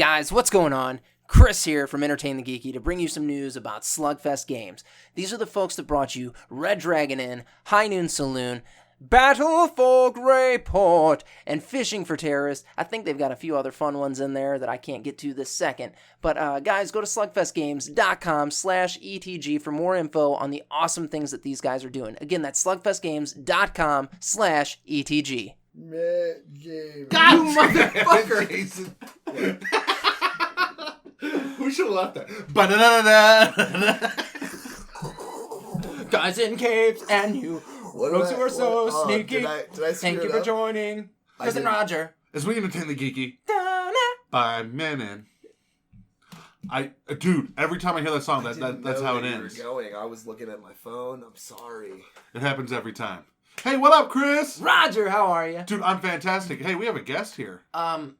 Guys, what's going on? Chris here from Entertain the Geeky to bring you some news about SlugFest Games. These are the folks that brought you Red Dragon Inn, High Noon Saloon, Battle for Greyport, and Fishing for Terrorists. I think they've got a few other fun ones in there that I can't get to this second. But guys, go to slugfestgames.com/ETG for more info on the awesome things that these guys are doing. Again, that's slugfestgames.com/ETG. God, you motherfucker! Jason. We should have left that. Guys in capes and you. Folks who are so sneaky. Did I Thank you for joining. Chris and Rodger. As we entertain the geeky by Menon. Dude, every time I hear that song, that's how it ends. I was looking at my phone. I'm sorry. It happens every time. Hey, what up, Chris? Rodger, how are you? Dude, I'm fantastic. Hey, we have a guest here. Well,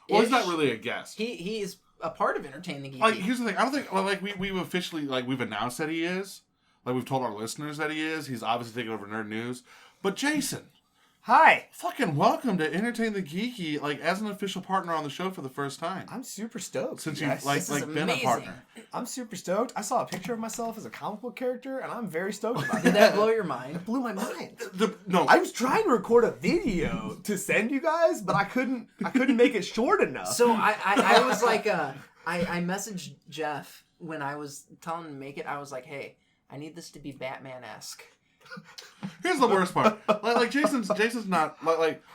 he's not really a guest. He's a part of Entertain the Geeky. Like, here's the thing. I don't think, we've officially, we've announced that he is. Like, we've told our listeners that he is. He's obviously taking over Nerd News. But Jason. Hi. Fucking welcome to Entertain the Geeky, as an official partner on the show for the first time. I'm super stoked. Since you've, been a partner. I'm super stoked. I saw a picture of myself as a comic book character, and I'm very stoked about it. Did that blow your mind? It blew my mind. No. I was trying to record a video to send you guys, but I couldn't make it short enough. So I was like, I messaged Jeff when I was telling him to make it. I was like, hey, I need this to be Batman-esque. Here's the worst part. Jason's not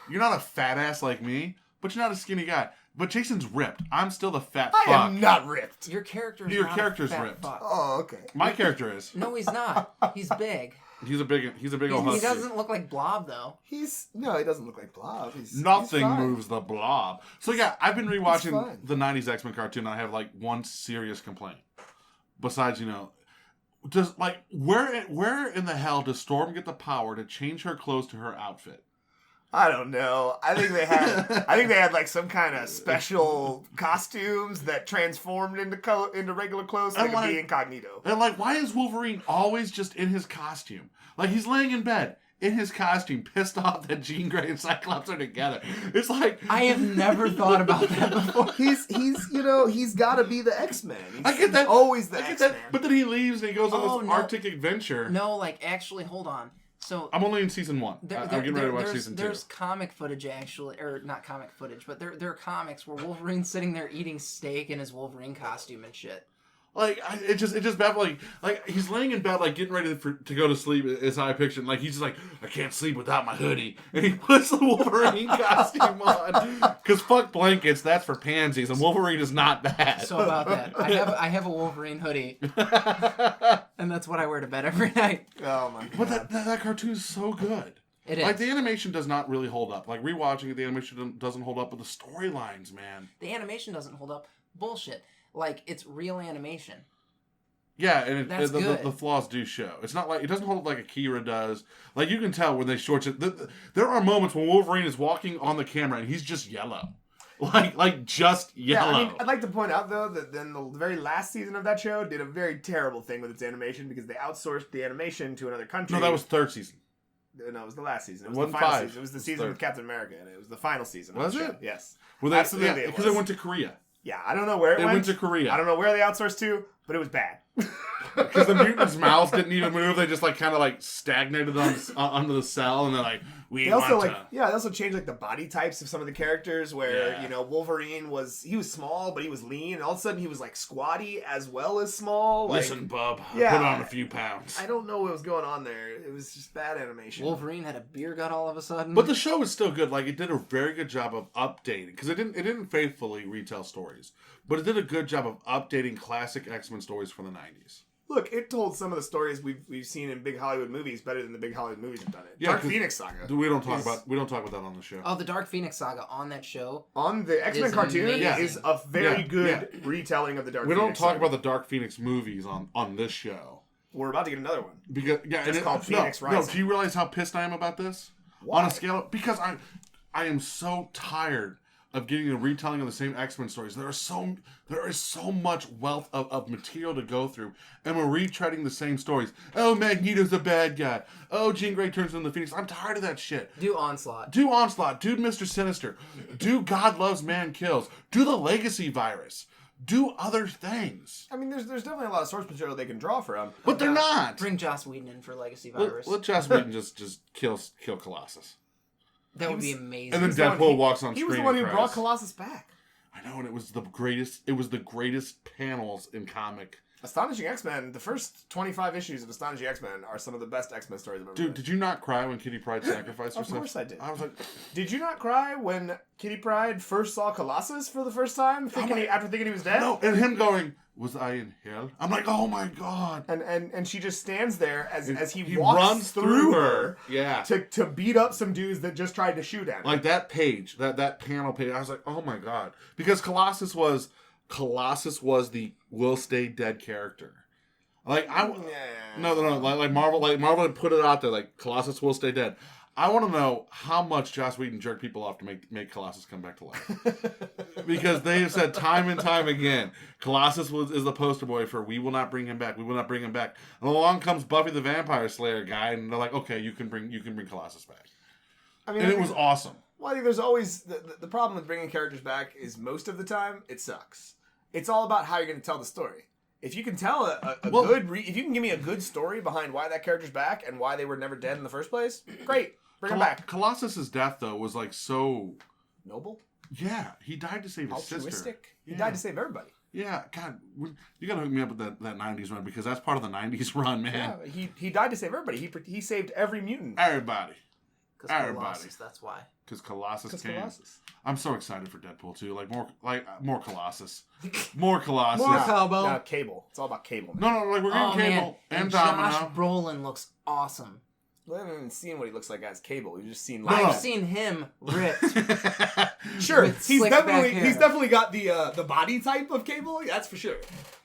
you're not a fat ass like me, but you're not a skinny guy. But Jason's ripped. I'm still the fat fuck. I am not ripped. Your character's ripped. Fuck. Oh, okay. My character is. No, he's not. He's big. He's a big old husky. He doesn't look like Blob though. He doesn't look like Blob. Nothing moves the Blob. So yeah, I've been rewatching the '90s X-Men cartoon. And I have one serious complaint. Besides, does where in the hell does Storm get the power to change her clothes to her outfit? I don't know. I think they had some kind of special costumes that transformed into regular clothes so they could be incognito. And why is Wolverine always just in his costume? He's laying in bed in his costume, pissed off that Jean Grey and Cyclops are together. It's I have never thought about that before. He's got to be the X-Men. I get that. Always the X-Men. But then he leaves and he goes on this Arctic adventure. No, actually, hold on. So I'm only in season 1. I'm getting ready to watch season 2. There's comic footage actually, or not comic footage, but there are comics where Wolverine's sitting there eating steak in his Wolverine costume and shit. It just baffles. He's laying in bed, getting ready to go to sleep. Is how I picture. He's just I can't sleep without my hoodie, and he puts the Wolverine costume on. Because fuck blankets, that's for pansies, and Wolverine is not that. So about that, I have a Wolverine hoodie, and that's what I wear to bed every night. Oh my god! But that cartoon is so good. It is. The animation does not really hold up. Rewatching it, the animation doesn't hold up, but the storylines, man. The animation doesn't hold up. Bullshit. It's real animation. Yeah, and the flaws do show. It's not it doesn't hold up like Akira does. You can tell when they short it. There are moments when Wolverine is walking on the camera and he's just yellow. Just yellow. Yeah, I'd like to point out, though, that then the very last season of that show did a very terrible thing with its animation because they outsourced the animation to another country. No, that was third season. No, it was the last season. It was wasn't the final 5. season. It was the season with Captain America, and it was the final season. Was it? Yes. Absolutely. Because it went to Korea. Yeah, I don't know where it went. It went to Korea. I don't know where they outsourced to, but it was bad. Because the mutants' mouths didn't even move. They just stagnated under the cell, and they're They also changed the body types of some of the characters. Where Wolverine was small, but he was lean, and all of a sudden he was squatty as well as small. Listen, bub, I put on a few pounds. I don't know what was going on there. It was just bad animation. Wolverine had a beer gut all of a sudden. But the show is still good. It did a very good job of updating because it didn't faithfully retell stories, but it did a good job of updating classic X-Men stories from the 90s. Look, it told some of the stories we've seen in big Hollywood movies better than the big Hollywood movies have done it. Yeah, Dark Phoenix Saga. We don't talk about that on the show. Oh, the Dark Phoenix Saga on that show. On the X-Men cartoon is a very good retelling of the Dark Phoenix Saga. We don't talk about the Dark Phoenix movies on this show. We're about to get another one. Because it's called Phoenix Rising. No, do you realize how pissed I am about this? Why? On a scale because I am so tired of getting a retelling of the same X-Men stories. There is so much wealth of material to go through, and we're retreading the same stories. Oh, Magneto's a bad guy. Oh, Jean Grey turns into the Phoenix. I'm tired of that shit. Do Onslaught. Do Mr. Sinister. Do God Loves Man Kills. Do the Legacy Virus. Do other things. I mean, there's definitely a lot of source material they can draw from. But they're not. Bring Joss Whedon in for Legacy Virus. Let Joss Whedon just kill Colossus. That would be amazing. And then Deadpool walks on screen. He was the one who brought Colossus back. I know, and it was the greatest panels in comic. Astonishing X-Men, the first 25 issues of Astonishing X-Men are some of the best X-Men stories I've ever read. Dude, did you not cry when Kitty Pryde sacrificed herself? Of course I did. I was like... Did you not cry when Kitty Pryde first saw Colossus for the first time, after thinking he was dead? No, and him going, was I in hell? I'm like, oh my god. And she just stands there as he walks runs through her yeah. to beat up some dudes that just tried to shoot at him. Like that page, that panel page, I was like, oh my god. Because Colossus was the will stay dead character. Like no, like Marvel had put it out there, like Colossus will stay dead. I want to know how much Joss Whedon jerked people off to make Colossus come back to life. Because they have said time and time again, Colossus is the poster boy for we will not bring him back. We will not bring him back. And along comes Buffy the Vampire Slayer guy, and they're like, okay, you can bring Colossus back. I mean, it was awesome. Well, I think there's always the problem with bringing characters back is most of the time it sucks. It's all about how you're going to tell the story. If you can tell if you can give me a good story behind why that character's back and why they were never dead in the first place, great. Bring him back. Colossus's death, though, was like so... noble? Yeah, he died to save his sister. Altruistic? He died to save everybody. Yeah, God, you gotta hook me up with that 90s run, because that's part of the 90s run, man. Yeah, he died to save everybody. He saved every mutant. Everybody. Because Colossus, that's why. Because Colossus came. Colossus. I'm so excited for Deadpool, too. More Colossus. More Colossus. More Cabo. No, Cable. It's all about Cable. No, like we're getting Cable and Domino. Josh Brolin looks awesome. We haven't even seen what he looks like as Cable. We've just seen... I've seen him ripped. Sure, he's definitely got the body type of Cable, that's for sure.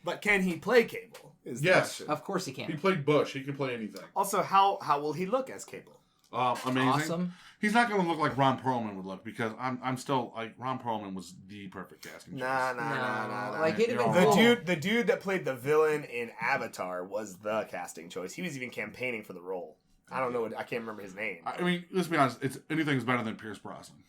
But can he play Cable? Yes. Of course he can. He played Bush. He can play anything. Also, how will he look as Cable? Amazing. Awesome. He's not going to look like Ron Perlman would look, because I'm still like Ron Perlman was the perfect casting choice. Nah. Like it'd have been cool. The dude that played the villain in Avatar was the casting choice. He was even campaigning for the role. I don't know. I can't remember his name. I mean, let's be honest. Anything's better than Pierce Brosnan.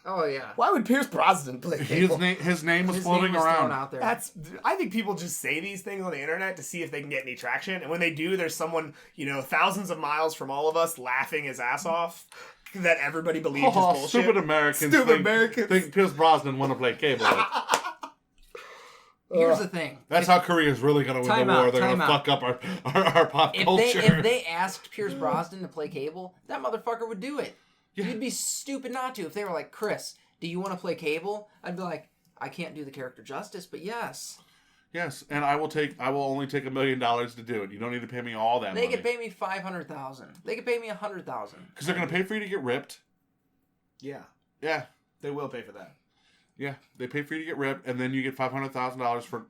Oh yeah. Why would Pierce Brosnan play Cable? His name was floating around out there. I think people just say these things on the internet to see if they can get any traction, and when they do, there's someone thousands of miles from all of us laughing his ass off that everybody believes is bullshit. Stupid Americans think Pierce Brosnan want to play Cable. Here's the thing. That's how Korea's really going to win the war. They're going to fuck up our pop culture. If they asked Pierce Brosnan to play Cable, that motherfucker would do it. Yeah. You'd be stupid not to. If they were like, Chris, do you want to play Cable? I'd be like, I can't do the character justice, but yes. Yes, and I will only take $1 million to do it. You don't need to pay me all that money. They could pay me $500,000. They could pay me $100,000. Because they're going to pay for you to get ripped. Yeah. Yeah. They will pay for that. Yeah, they pay for you to get ripped, and then you get $500,000 for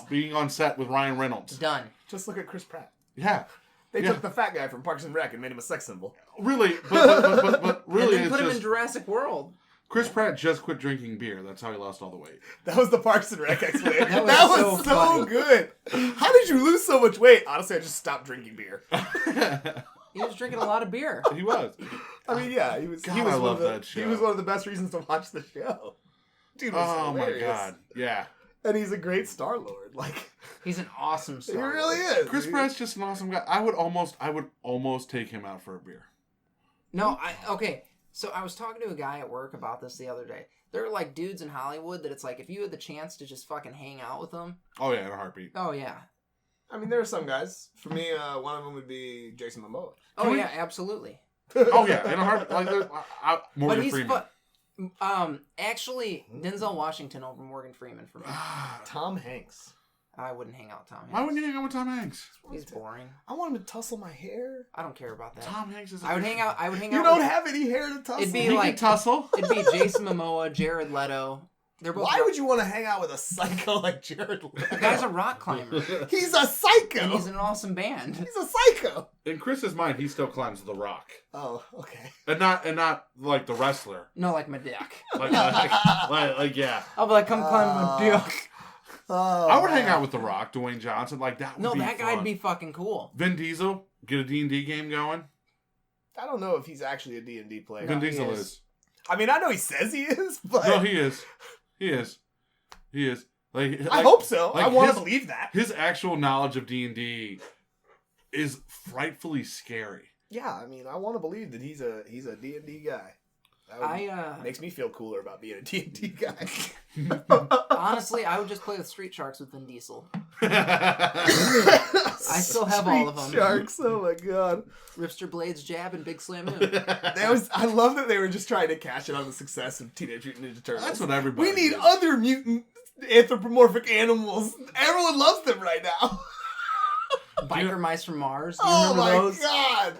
being on set with Ryan Reynolds. Done. Just look at Chris Pratt. Yeah. They took the fat guy from Parks and Rec and made him a sex symbol. Really, but really, and then put him in Jurassic World. Chris Pratt just quit drinking beer. That's how he lost all the weight. That was the Parks and Rec explanation. that was so good. How did you lose so much weight? Honestly, I just stopped drinking beer. He was drinking a lot of beer. He was. I mean, yeah, he was. God, he was I love that show. He was one of the best reasons to watch the show. Dude was hilarious. My God, yeah. And he's a great Star-Lord. Like, he's an awesome Star-Lord. He really is. Chris Pratt's just an awesome guy. I would almost take him out for a beer. No, okay. So I was talking to a guy at work about this the other day. There are like dudes in Hollywood that it's like if you had the chance to just fucking hang out with them. Oh yeah, in a heartbeat. Oh yeah. I mean, there are some guys. For me, one of them would be Jason Momoa. Yeah, absolutely. Oh yeah, in a heartbeat. Like Morgan Freeman. Actually, Denzel Washington over Morgan Freeman for me. Tom Hanks. I wouldn't hang out with Tom Hanks. Why wouldn't you hang out with Tom Hanks? He's boring. I want him to tussle my hair. I don't care about that. Tom Hanks is. I would hang out. You don't have any hair to tussle. It'd be he like tussle. It'd be Jason Momoa, Jared Leto, They're both. Why would you want to hang out with a psycho like Jared Leto? The guy's a rock climber. He's a psycho. And he's in an awesome band. He's a psycho. In Chris's mind, he still climbs the rock, Oh, okay. and not like the wrestler. No, like my dick. Like yeah. I'll be like, come climb my dick. Oh, I would hang out with the Rock, Dwayne Johnson. Like that. Would No, be that fun. guy'd be fucking cool. Vin Diesel. Get a D&D game going. I don't know if he's actually a D&D player. Vin he Diesel is. is. I mean, I know he says he is, but No, he is. He is. He is. Like I hope so. like I want to his- believe that. His actual knowledge of D&D is frightfully scary. Yeah, I mean, I want to believe that he's a D&D guy. That makes me feel cooler about being a D&D guy. Honestly, I would just play with Street Sharks with Vin Diesel. I still have all of them. Sharks, oh my god. Ripster Blades Jab and Big Slam Moon. I love that they were just trying to cash in on the success of Teenage Mutant Ninja Turtles. That's what everybody We need did. other mutant anthropomorphic animals. Everyone loves them right now. Biker Mice from Mars. You Oh remember my those? god.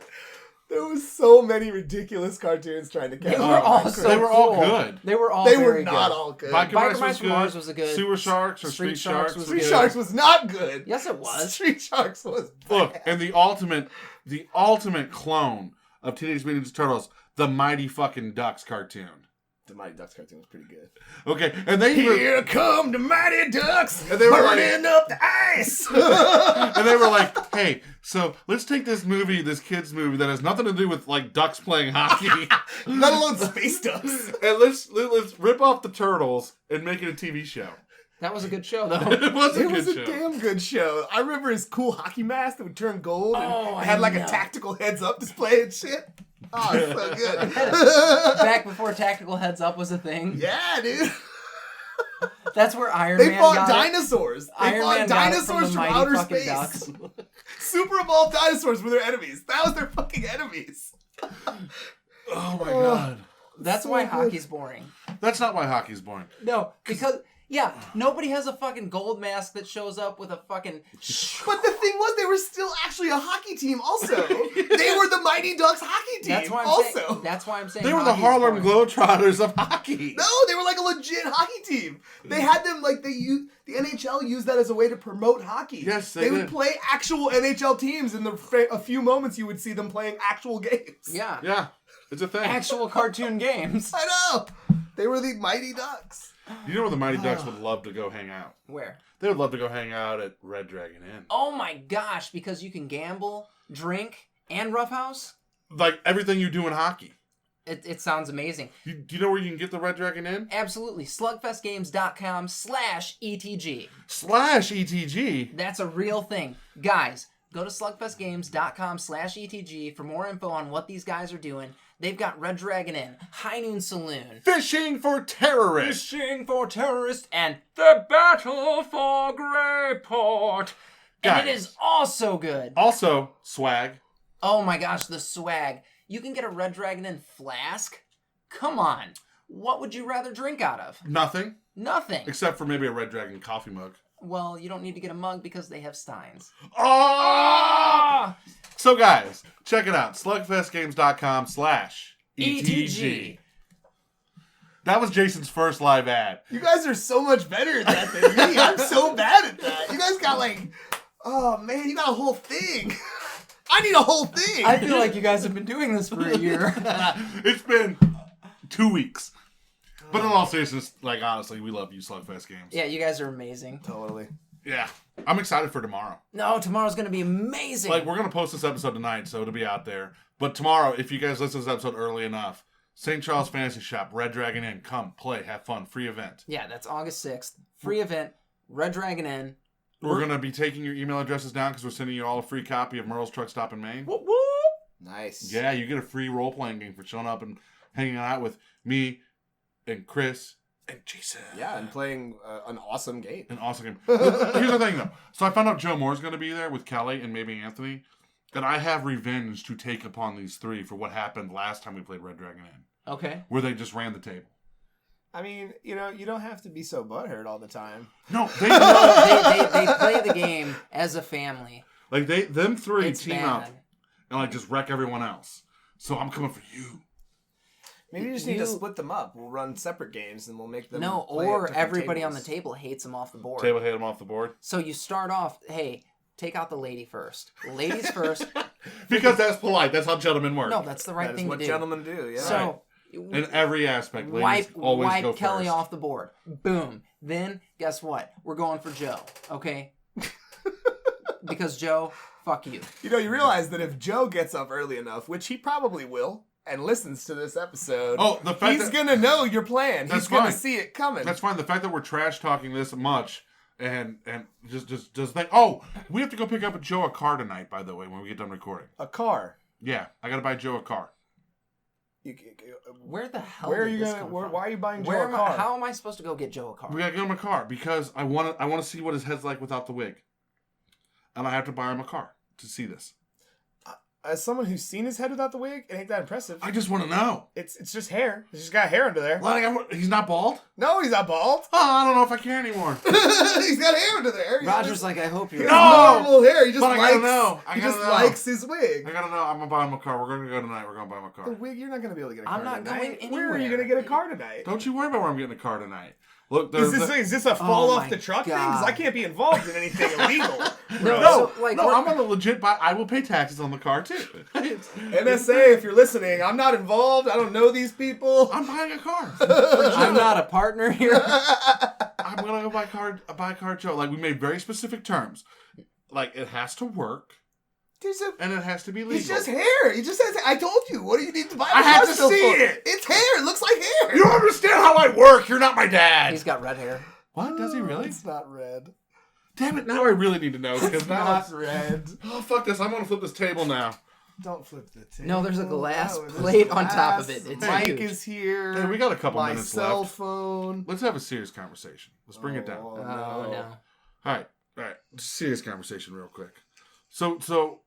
There was so many ridiculous cartoons trying to catch They on. were all so They were all cool. good. They were all They were very not good. all good. Biker Mice from Mars was a good. Sewer Sharks or Street Sharks was Street good. Sharks was not good. Yes, it was. Street Sharks was bad. Look, and the ultimate clone of Teenage Mutant Ninja Turtles, the Mighty fucking Ducks cartoon. The Mighty Ducks cartoon was pretty good. Okay, and they even, Here come the Mighty Ducks, And they were like- burning up the ice. and they were like, hey, so let's take this kids movie that has nothing to do with like ducks playing hockey, Let alone space ducks. and let's rip off the turtles and make it a TV show. That was a good show, though. It was a It good was a show. damn good show. I remember his cool hockey mask that would turn gold and Oh, had like I a know. tactical heads-up display and shit. Oh, it's so good. Back before Tactical Heads Up was a thing. Yeah, dude. That's where Iron They Man fought got it. dinosaurs. They Iron fought Man got it dinosaurs from from the Mighty outer fucking space. Ducks. Super evolved dinosaurs were their enemies. That was their fucking enemies. Oh my god, That's So why good. hockey's boring. that's not why hockey's boring. No, because nobody has a fucking gold mask that shows up with a fucking. But the thing was, they were still actually a hockey team. Also, they were the Mighty Ducks hockey team. That's why I'm also, saying. That's why I'm saying. They were the hockey's Harlem boring. Globetrotters of hockey. no, they were like a legit hockey team. They had them like the NHL used that as a way to promote hockey. Yes, they would did. play actual NHL teams. In a few moments, you would see them playing actual games. Yeah. Yeah, it's a thing. Actual cartoon games. I know. They were the Mighty Ducks. You know where the Mighty Ducks would love to go hang out? Where? They would love to go hang out at Red Dragon Inn. Oh my gosh! Because you can gamble, drink, and roughhouse. Like everything you do in hockey. It sounds amazing. Do you know where you can get the Red Dragon Inn? Absolutely. SlugFestGames.com/ETG. /ETG. That's a real thing. Guys, go to SlugFestGames.com/ETG for more info on what these guys are doing. They've got Red Dragon Inn, High Noon Saloon, Fishing for terrorists. Fishing for Terrorists, and The Battle for Greyport. And it Guys. is also good. Also, swag. Oh my gosh, the swag. You can get a Red Dragon Inn flask? Come on. What would you rather drink out of? Nothing. Nothing. Except for maybe a Red Dragon coffee mug. Well, you don't need to get a mug because they have steins. Oh! So guys, check it out. SlugFestGames.com/ETG. That was Jason's first live ad. You guys are so much better at that than me. I'm so bad at that. You guys got like, oh man, you got a whole thing. I need a whole thing. I feel like you guys have been doing this for a year. It's been 2 weeks. But in all seriousness, like honestly, we love you, SlugFest Games. Yeah, you guys are amazing. Totally. Yeah. I'm excited for tomorrow. No, tomorrow's going to be amazing. Like, we're going to post this episode tonight, so it'll be out there. But tomorrow, if you guys listen to this episode early enough, St. Charles Fantasy Shop, Red Dragon Inn, come, play, have fun, free event. Yeah, that's August 6th. Free event, Red Dragon Inn. We're going to be taking your email addresses down because we're sending you all a free copy of Merle's Truck Stop in Maine. Whoop, whoop. Nice. Yeah, you get a free role-playing game for showing up and hanging out with me and Chris and Jason. Yeah, and playing an awesome game. An awesome game. Here's the thing, though. So I found out Joe Moore's going to be there with Kelly and maybe Anthony. And I have revenge to take upon these three for what happened last time we played Red Dragon Inn. Okay. Where they just ran the table. I mean, you don't have to be so butthurt all the time. No, they They play the game as a family. like them three It's team bad. up and like just wreck everyone else. So I'm coming for you. Maybe you just need to split them up. We'll run separate games and we'll make them. No, play at or different everybody tables. on the table hates them off the board. Table hit him off the board. So you start off, hey, take out the lady first. Ladies first. Because that's polite. That's how gentlemen work. No, that's the right That is thing what to do. gentlemen do. Yeah. So In every aspect, ladies always go wipe Kelly first. off the board. Boom. Then guess what? We're going for Joe. Okay. Because Joe, fuck you. You realize that if Joe gets up early enough, which he probably will, and listens to this episode, he's gonna know your plan. He's gonna see it coming. That's fine. The fact that we're trash talking this much and just think, we have to go pick up Joe a car tonight. By the way, when we get done recording, A car. yeah, I gotta buy Joe a car. Where the hell Where are did you this gonna? come Why from? are you buying Joe a car? How am I supposed to go get Joe a car? We gotta get him a car because I want to see what his head's like without the wig, and I have to buy him a car to see this. As someone who's seen his head without the wig, it ain't that impressive. I just want to know. It's just hair. He's just got hair under there. He's not bald? No, he's not bald. Oh, I don't know if I care anymore. He's got hair under there. Roger's like, I hope you're. Normal hair. He just But I likes. gotta know. I He gotta just know. likes his wig. I gotta know. I'm gonna buy him a car. We're gonna go tonight. We're gonna buy him a The car. wig, you're not gonna be able to get a car. I'm not tonight. going Where are you anywhere. gonna get a car tonight? Don't you worry about where I'm getting a car tonight. Look, Is there's this a fall Oh off my the truck thing? Because I God. can't be involved in anything illegal. no, So, like, no. we're- I'm on a legit buy. I will pay taxes on the car too. NSA, if you're listening, I'm not involved. I don't know these people. I'm buying a car. I'm not a partner here. I'm gonna go buy a car, Joe. Like we made very specific terms. Like it has to work and it has to be legal. It's just hair. He just says, I told you. What do you need to buy? I the had car to still see for? it. It's hair. It looks like hair. You don't understand how I work. You're not my dad. He's got red hair. What? Does he really? It's not red. Damn it! Now I really need to know because now Not it's... red. Oh fuck this! I'm gonna flip this table now. Don't flip the table. No, there's a glass there's plate on top of glass. it. It's Mike huge. is here. Hey, we got a couple My minutes cell left. phone. Let's have a serious conversation. Let's bring it down. Oh, Oh no. All right. Serious conversation, real quick. So,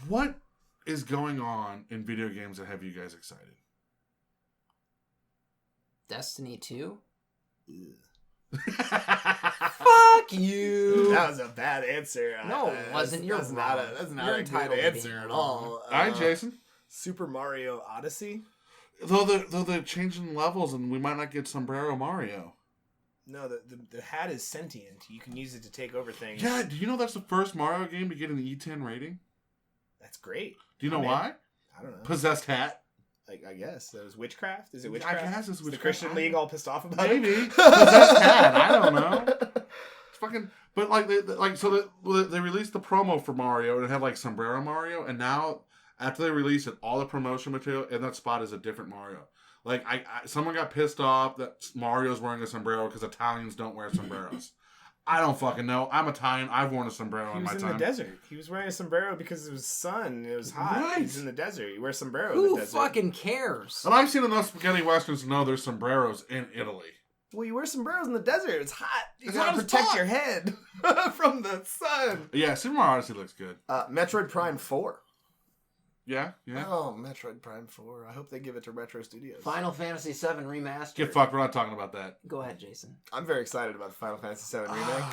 what is going on in video games that have you guys excited? Destiny 2? Fuck you. That was a bad answer. No, it wasn't. You're that's wrong. not a, that's not You're a good entitled to answer being at wrong. all. All right, Jason. Super Mario Odyssey? Though they're changing levels and we might not get Sombrero Mario. No, the hat is sentient. You can use it to take over things. Yeah, do you know that's the first Mario game to get an E10 rating? That's great. Do you know I'm in. why? I don't know. Possessed hat. I guess. That was witchcraft? Is it I witchcraft? guess it's Is the witchcraft. Christian League all pissed off about it? Maybe. Possessed hat. I don't know. It's fucking. But like they released the promo for Mario and it had like Sombrero Mario, and now after they release it, all the promotion material in that spot is a different Mario. Like someone got pissed off that Mario's wearing a sombrero because Italians don't wear sombreros. I don't fucking know. I'm Italian. I've worn a sombrero He in was my in time. the desert. He was wearing a sombrero because it was sun. It was hot. Right. He was in the desert. You wear a sombrero in Who the desert. fucking cares? And I've seen enough spaghetti westerns to know there's sombreros in Italy. Well, you wear sombreros in the desert. It's hot. You It's gotta hot as protect fuck. your head from the sun. Yeah, Super Mario Odyssey looks good. Metroid Prime 4. Yeah. Oh, Metroid Prime 4. I hope they give it to Retro Studios. Final Fantasy VII Remastered. Get fucked. We're not talking about that. Go ahead, Jason. I'm very excited about the Final Fantasy VII remake.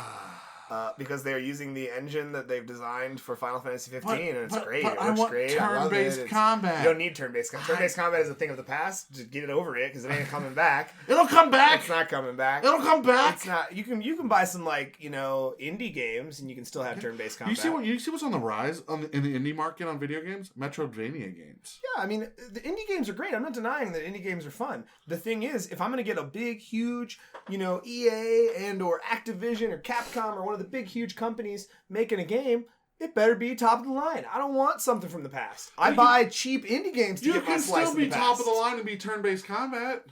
Because they're using the engine that they've designed for Final Fantasy 15, and it's great. It I looks want great. I love it. turn-based It's- combat. You don't need turn-based combat. Turn-based combat is a thing of the past. Just get it over it, because it ain't coming back. It'll come back. It's not coming back. It'll come back. It's not. You can buy some indie games, and you can still have turn-based combat. You see what's on the rise in the indie market on video games? Metroidvania games. Yeah, I mean, the indie games are great. I'm not denying that indie games are fun. The thing is, if I'm going to get a big, huge, EA and or Activision or Capcom or one of the big, huge companies making a game, it better be top of the line. I don't want something from the past. I buy cheap indie games to You get my can slice still of be the top past. of the line and be turn-based combat.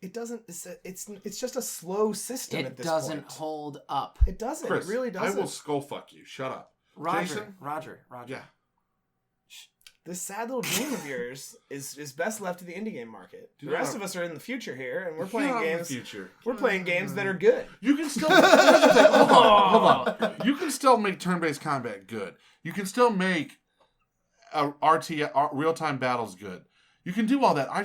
It doesn't. It's just a slow system at It this doesn't point. hold up. It doesn't. Chris, it really doesn't. I will skull fuck you. Shut up. Jason? Roger. Yeah. This sad little dream of yours is best left to the indie game market. Do The rest not- of us are in the future here, and we're Get playing out of the games. future. We're playing games that are good. You can still here's the thing. Hold on. You can still make turn-based combat good. You can still make real-time battles good. You can do all that. I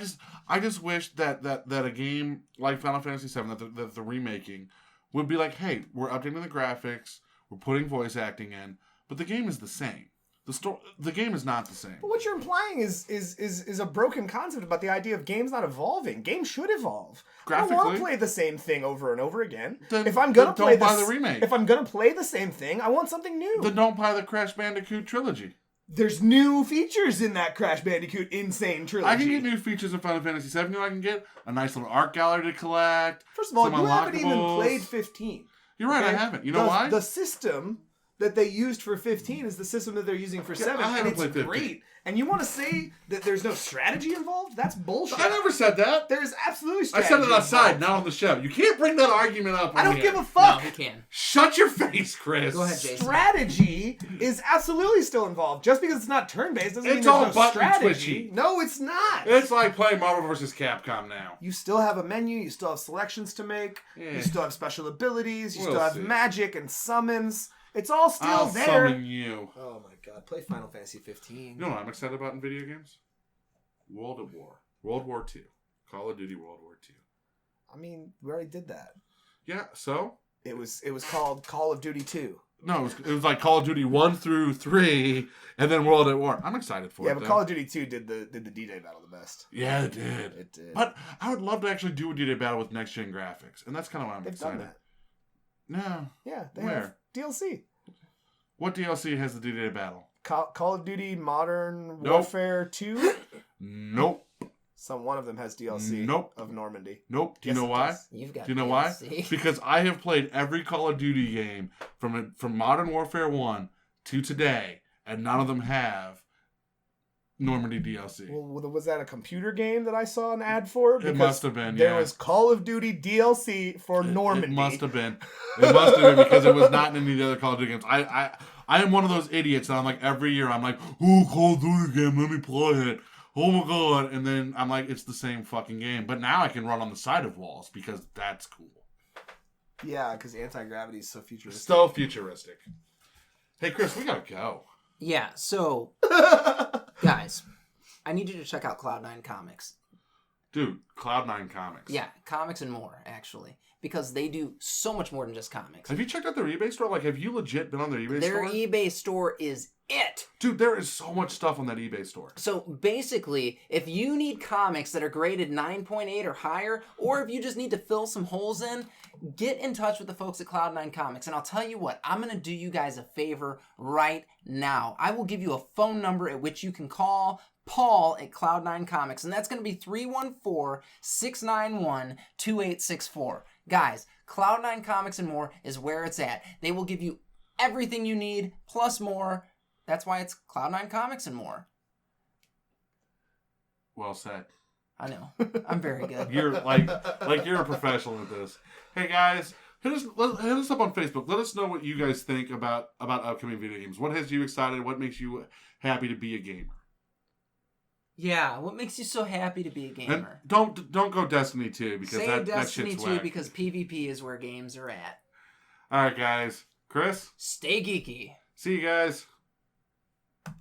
just wish that a game like Final Fantasy VII that the remaking would be like, hey, we're updating the graphics, we're putting voice acting in, but the game is the same. The game is not the same. But what you're implying is a broken concept about the idea of games not evolving. Games should evolve. I don't want to play the same thing over and over again. If I'm gonna play the remake. If I'm gonna play the same thing, I want something new. Then don't buy the Crash Bandicoot trilogy. There's new features in that Crash Bandicoot insane trilogy. I can get new features in Final Fantasy VII. You know, I can get a nice little art gallery to collect. First of all, you haven't even played 15. You're right, okay? I haven't. You know why? The system that they used for 15 is the system that they're using for 7, and it's great. And you want to say that there's no strategy involved? That's bullshit. I never said that. There's absolutely strategy I said it outside, not on the show. You can't bring that argument up. I don't give a fuck. No, he can. Shut your face, Chris. Go ahead, Jason. Strategy is absolutely still involved. Just because it's not turn-based doesn't mean there's no strategy. No, it's not. It's like playing Marvel vs. Capcom now. You still have a menu. You still have selections to make. Yeah. You still have special abilities. You still have magic and summons. It's all still there. I'll summon you. Oh my god, play Final Fantasy 15. You know what I'm excited about in video games? World at War. World War II. Call of Duty World War II. I mean, we already did that. Yeah, so? It was called Call of Duty 2. No, it was like Call of Duty 1 through 3, and then World at War. I'm excited for it. Yeah, but Call of Duty 2 did the D-Day battle the best. Yeah, it did. It did. But I would love to actually do a D-Day battle with next-gen graphics, and that's kind of why I'm excited. Done that. No. Yeah, they have DLC. What DLC has the D-Day battle? Call of Duty Modern Warfare 2? Nope. One of them has DLC. Nope. Of Normandy. Nope. Do you know why? You've got Do you know DLC. why? Because I have played every Call of Duty game from Modern Warfare 1 to today, and none of them have Normandy DLC. Well, was that a computer game that I saw an ad for? Because it must have been, There was Call of Duty DLC for Normandy. It must have been. It must have been because it was not in any of the other Call of Duty games. I am one of those idiots that I'm like, every year I'm like, oh, Call of Duty game, let me play it. Oh my god. And then I'm like, it's the same fucking game. But now I can run on the side of walls because that's cool. Yeah, because anti-gravity is so futuristic. So futuristic. Hey, Chris, we gotta go. Yeah, so, guys, I need you to check out Cloud9 Comics. Dude, Cloud9 Comics. Yeah, comics and more, actually. Because they do so much more than just comics. Have you checked out their eBay store? Like, have you legit been on their eBay store? Their eBay store is it. Dude, there is so much stuff on that eBay store. So, basically, if you need comics that are graded 9.8 or higher, or if you just need to fill some holes in, get in touch with the folks at Cloud9 Comics. And I'll tell you what, I'm going to do you guys a favor right now. I will give you a phone number at which you can call Paul at Cloud9 Comics, and that's going to be 314-691-2864. Guys, Cloud9 Comics and more is where it's at. They will give you everything you need, plus more. That's why it's Cloud9 Comics and more. Well said. I know. I'm very good. You're like you're a professional at this. Hey guys, hit us up on Facebook. Let us know what you guys think about upcoming video games. What has you excited? What makes you happy to be a gamer? Yeah, what makes you so happy to be a gamer? And don't go Destiny 2 because Say that Destiny shit's 2 whack. because PvP is where games are at. All right, guys. Chris? Stay geeky. See you guys.